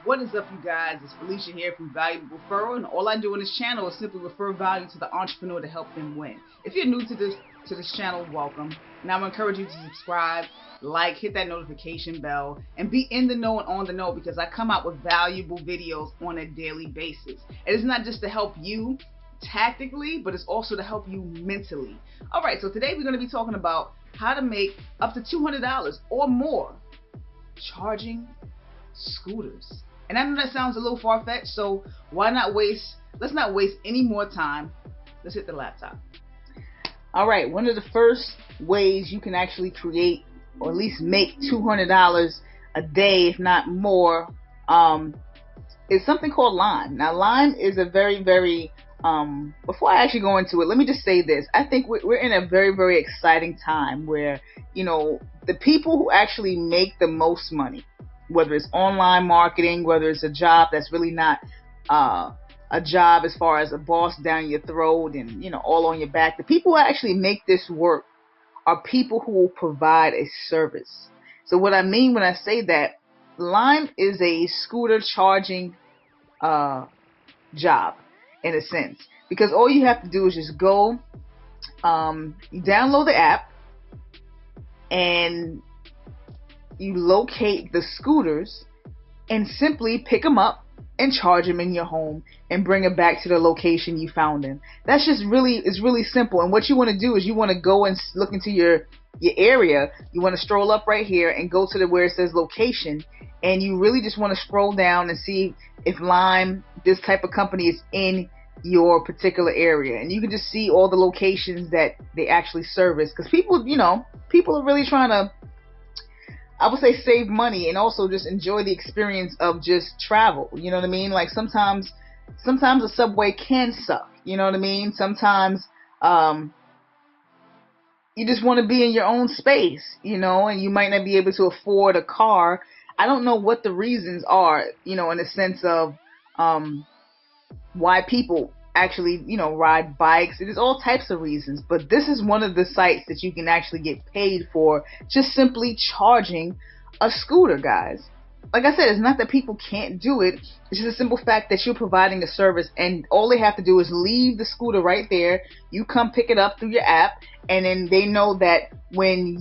What is up, you guys? It's Felicia here from Valuable Referral, and all I do on this channel is simply refer value to the entrepreneur to help them win. If you're new to this channel, welcome. And I would encourage you to subscribe, like, hit that notification bell, and be in the know and on the know because I come out with valuable videos on a daily basis. It is not just to help you tactically, but it's also to help you mentally. All right, so today we're going to be talking about how to make up to $200 or more charging scooters. And I know that sounds a little far-fetched, so let's not waste any more time. Let's hit the laptop. All right, one of the first ways you can actually create or at least make $200 a day, if not more, is something called Lime. Now, Lime is a very, very, before I actually go into it, let me just say this. I think we're in a very, very exciting time where, the people who actually make the most money, whether it's online marketing, whether it's a job that's really not a job as far as a boss down your throat and, all on your back. The people who actually make this work are people who will provide a service. So what I mean when I say that, Lime is a scooter charging job in a sense. Because all you have to do is just go, you download the app, and you locate the scooters and simply pick them up and charge them in your home and bring it back to the location you found them. That's just it's really simple. And what you want to do is you want to go and look into your area. You want to stroll up right here and go to where it says location, and you really just want to scroll down and see if Lime, this type of company, is in your particular area. And you can just see all the locations that they actually service, because people are really trying to, I would say, save money and also just enjoy the experience of just travel. You know what I mean? Like sometimes the subway can suck. You know what I mean? Sometimes you just want to be in your own space, and you might not be able to afford a car. I don't know what the reasons are, in the sense of why people actually, ride bikes. There's all types of reasons, but this is one of the sites that you can actually get paid for just simply charging a scooter, guys. Like I said, it's not that people can't do it. It's just a simple fact that you're providing a service, and all they have to do is leave the scooter right there. You come pick it up through your app, and then they know that when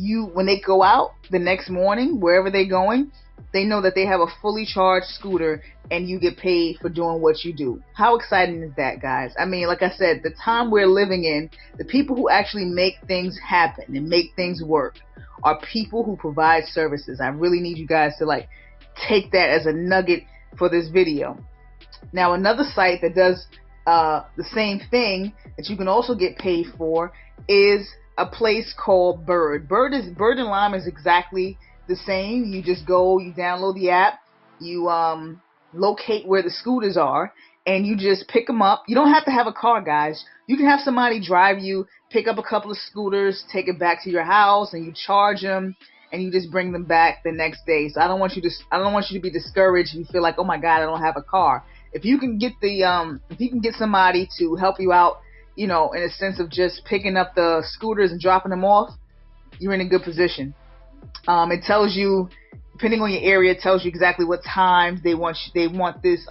they go out the next morning, wherever they're going, they know that they have a fully charged scooter, and you get paid for doing what you do. How exciting is that, guys? I mean, like I said, the time we're living in, the people who actually make things happen and make things work are people who provide services. I really need you guys to take that as a nugget for this video. Now, another site that does the same thing that you can also get paid for is a place called Bird. Bird and Lime is exactly the same. You just go, you download the app, you locate where the scooters are, and you just pick them up. You don't have to have a car, guys. You can have somebody drive you, pick up a couple of scooters, take it back to your house, and you charge them, and you just bring them back the next day. So I don't want you to be discouraged if you feel like, oh my God, I don't have a car. If you can get somebody to help you out, in a sense of just picking up the scooters and dropping them off, you're in a good position. It tells you, depending on your area, it tells you exactly what time they want these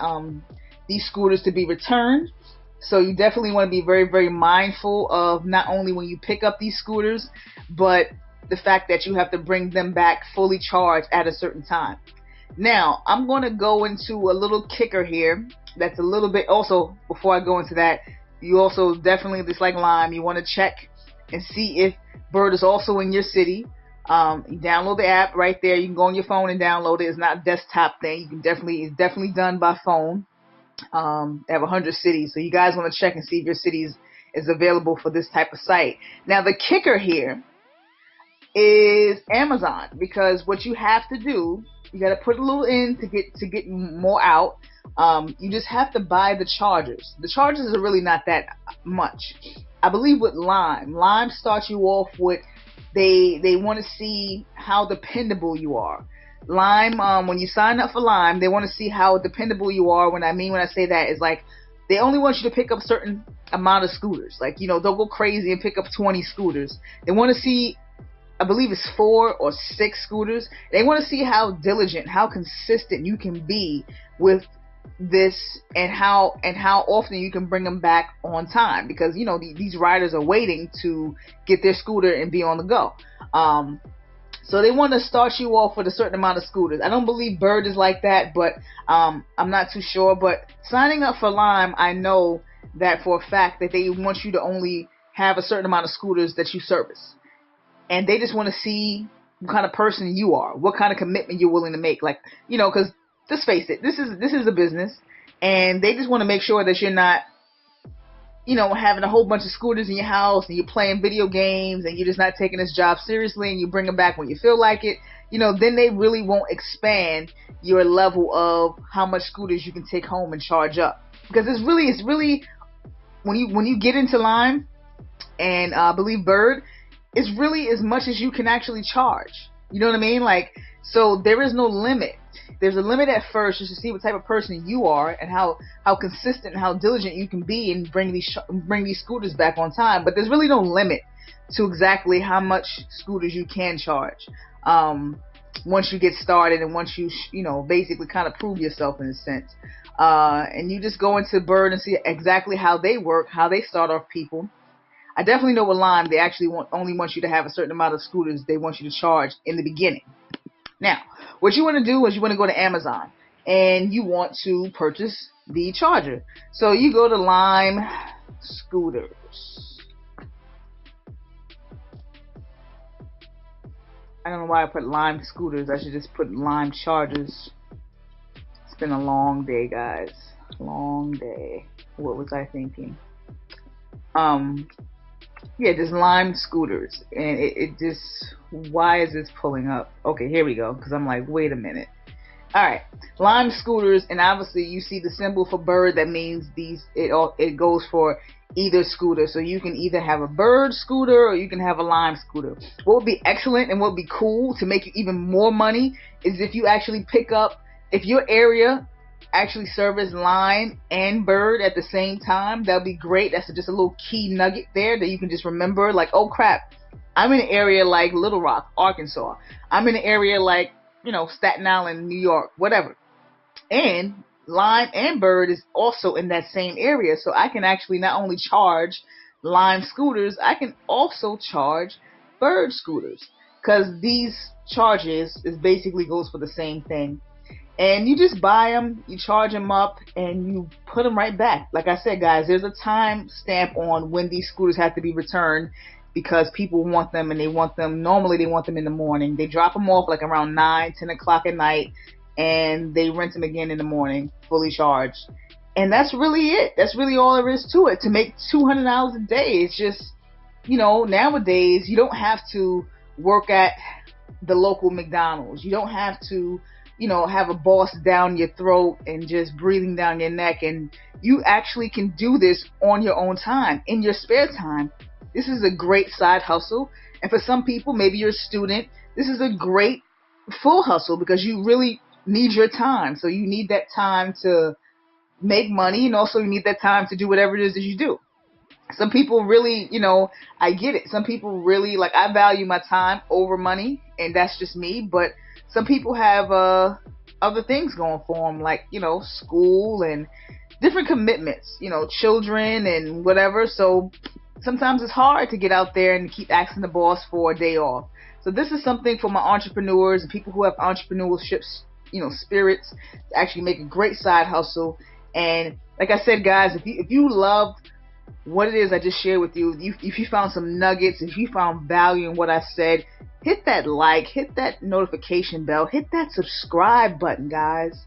scooters to be returned. So you definitely want to be very, very mindful of not only when you pick up these scooters, but the fact that you have to bring them back fully charged at a certain time. Now, I'm going to go into a little kicker here. That's a little bit also, before I go into that, you also definitely, just like Lime, you want to check and see if Bird is also in your city. You download the app right there. You can go on your phone and download it. It's not a desktop thing. It's definitely done by phone. They have 100 cities, so you guys want to check and see if your city is available for this type of site. Now, the kicker here is Amazon, because what you have to do, you got to put a little in to get more out. You just have to buy the chargers. The chargers are really not that much. I believe with Lime starts you off with, they want to see how dependable you are. Lime, when you sign up for Lime, they want to see how dependable you are. When I say that is like, they only want you to pick up a certain amount of scooters. Don't go crazy and pick up 20 scooters. They want to see I believe it's 4 or 6 scooters. They want to see how diligent, how consistent you can be with this, and how often you can bring them back on time, because you know these riders are waiting to get their scooter and be on the go. So they want to start you off with a certain amount of scooters. I don't believe Bird is like that, but I'm not too sure. But signing up for Lime, I know that for a fact that they want you to only have a certain amount of scooters that you service. And they just want to see what kind of person you are, what kind of commitment you're willing to make. Like, you know, because let's face it, this is a business, and they just want to make sure that you're not, you know, having a whole bunch of scooters in your house and you're playing video games and you're just not taking this job seriously and you bring them back when you feel like it. You know, then they really won't expand your level of how much scooters you can take home and charge up. Because it's really when you get into Lime and I believe Bird, it's really as much as you can actually charge. You know what I mean? Like, so there is no limit. There's a limit at first, just to see what type of person you are and how consistent and how diligent you can be and bring these scooters back on time. But there's really no limit to exactly how much scooters you can charge once you get started and once you basically kind of prove yourself in a sense. And you just go into Bird and see exactly how they work, how they start off people. I definitely know with Lime, they actually only want you to have a certain amount of scooters they want you to charge in the beginning. Now, what you want to do is you want to go to Amazon and you want to purchase the charger. So you go to Lime scooters. I don't know why I put Lime scooters. I should just put Lime chargers. It's been a long day, guys. Long day. What was I thinking? Yeah, just Lime scooters, and it just, why is this pulling up? Okay, here we go, because I'm like, wait a minute. Alright, Lime scooters, and obviously you see the symbol for Bird. That means it goes for either scooter. So you can either have a Bird scooter or you can have a Lime scooter. What would be excellent and what would be cool to make you even more money is if you actually pick up, if your area actually service Lime and Bird at the same time. That'll be great. That's just a little key nugget there that you can just remember, like, oh crap, I'm in an area like Little Rock, Arkansas. I'm in an area like, you know, Staten Island, New York, whatever. And Lime and Bird is also in that same area. So I can actually not only charge Lime scooters, I can also charge Bird scooters, because these charges is basically goes for the same thing. And you just buy them, you charge them up, and you put them right back. Like I said, guys, there's a time stamp on when these scooters have to be returned, because people want them, and normally they want them in the morning. They drop them off like around 9, 10 o'clock at night, and they rent them again in the morning, fully charged. And that's really it. That's really all there is to it. To make $200 a day, it's just, you know, nowadays you don't have to work at the local McDonald's. You don't have to, you know, have a boss down your throat and just breathing down your neck. And you actually can do this on your own time, in your spare time. This is a great side hustle. And for some people, maybe you're a student, this is a great full hustle, because you really need your time. So you need that time to make money, and also you need that time to do whatever it is that you do. Some people really, you know, I get it. Some people really, like, I value my time over money, and that's just me. But some people have other things going for them, like, you know, school and different commitments, you know, children and whatever. So sometimes it's hard to get out there and keep asking the boss for a day off. So this is something for my entrepreneurs and people who have entrepreneurship, you know, spirits, to actually make a great side hustle. And like I said, guys, if you loved what it is I just shared with you, if you found some nuggets, if you found value in what I said, hit that like, hit that notification bell, hit that subscribe button, guys,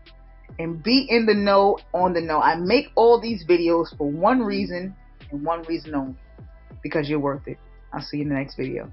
and be in the know, on the know. I make all these videos for one reason and one reason only, because you're worth it. I'll see you in the next video.